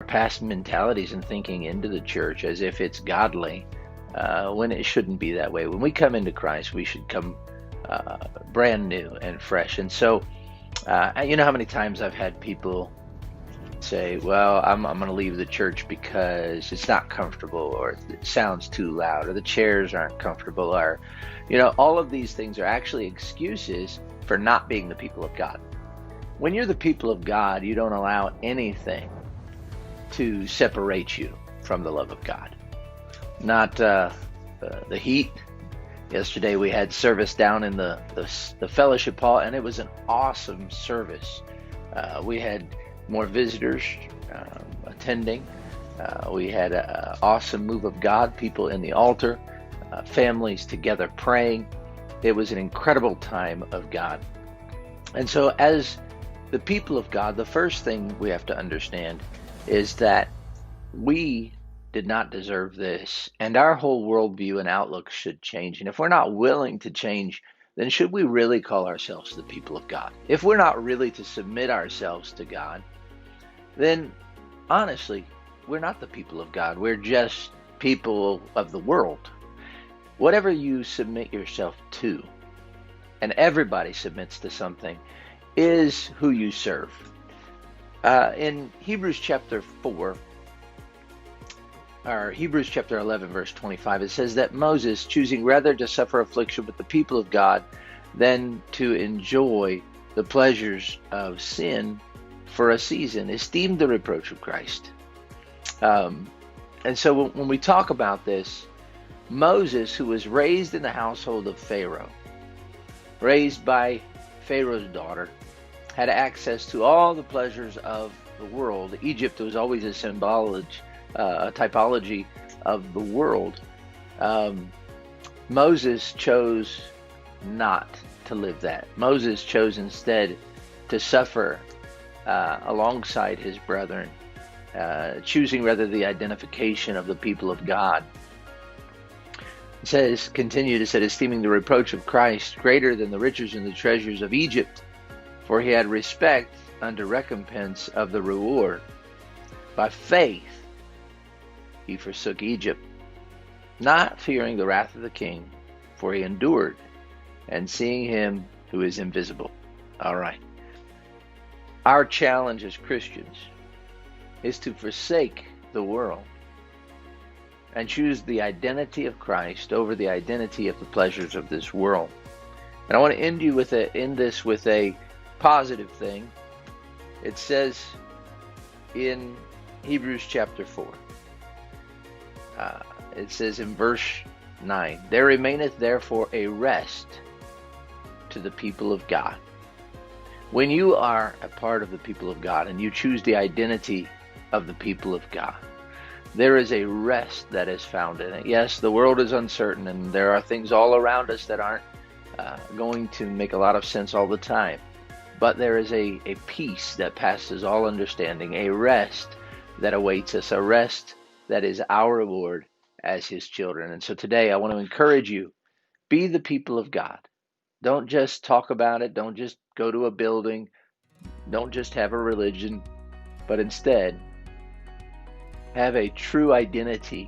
past mentalities and thinking into the church as if it's godly, when it shouldn't be that way. When we come into Christ, we should come brand new and fresh. And so, you know how many times I've had people say, well, I'm going to leave the church because it's not comfortable, or it sounds too loud, or the chairs aren't comfortable, or, all of these things are actually excuses for not being the people of God. When you're the people of God, you don't allow anything to separate you from the love of God. Not the heat. Yesterday we had service down in the fellowship hall, and it was an awesome service. We had more visitors attending. We had an awesome move of God, people in the altar, families together praying. It was an incredible time of God. And so as the people of God, the first thing we have to understand is that we did not deserve this, and our whole worldview and outlook should change. And if we're not willing to change, then should we really call ourselves the people of God? If we're not really to submit ourselves to God, then honestly, we're not the people of God. We're just people of the world. Whatever you submit yourself to, and everybody submits to something, is who you serve. In Hebrews chapter 4, or Hebrews chapter 11, verse 25, it says that Moses, choosing rather to suffer affliction with the people of God than to enjoy the pleasures of sin for a season, esteemed the reproach of Christ. And so when we talk about this, Moses, who was raised in the household of Pharaoh, raised by Pharaoh's daughter, had access to all the pleasures of the world. Egypt was always a typology of the world. Moses chose not to live that. Moses chose instead to suffer alongside his brethren, choosing rather the identification of the people of God. It says, continue to say, esteeming the reproach of Christ greater than the riches and the treasures of Egypt, for he had respect unto recompense of the reward. By faith he forsook Egypt, not fearing the wrath of the king, for he endured, and seeing him who is invisible. All right. Our challenge as Christians is to forsake the world and choose the identity of Christ over the identity of the pleasures of this world. And I want to end this with a positive thing. It says in Hebrews chapter 4, it says in verse 9, there remaineth therefore a rest to the people of God. When you are a part of the people of God and you choose the identity of the people of God, there is a rest that is found in it. Yes, the world is uncertain, and there are things all around us that aren't going to make a lot of sense all the time. But there is a peace that passes all understanding, a rest that awaits us, a rest that is our reward as his children. And so today I want to encourage you, be the people of God. Don't just talk about it. Don't just go to a building. Don't just have a religion, but instead have a true identity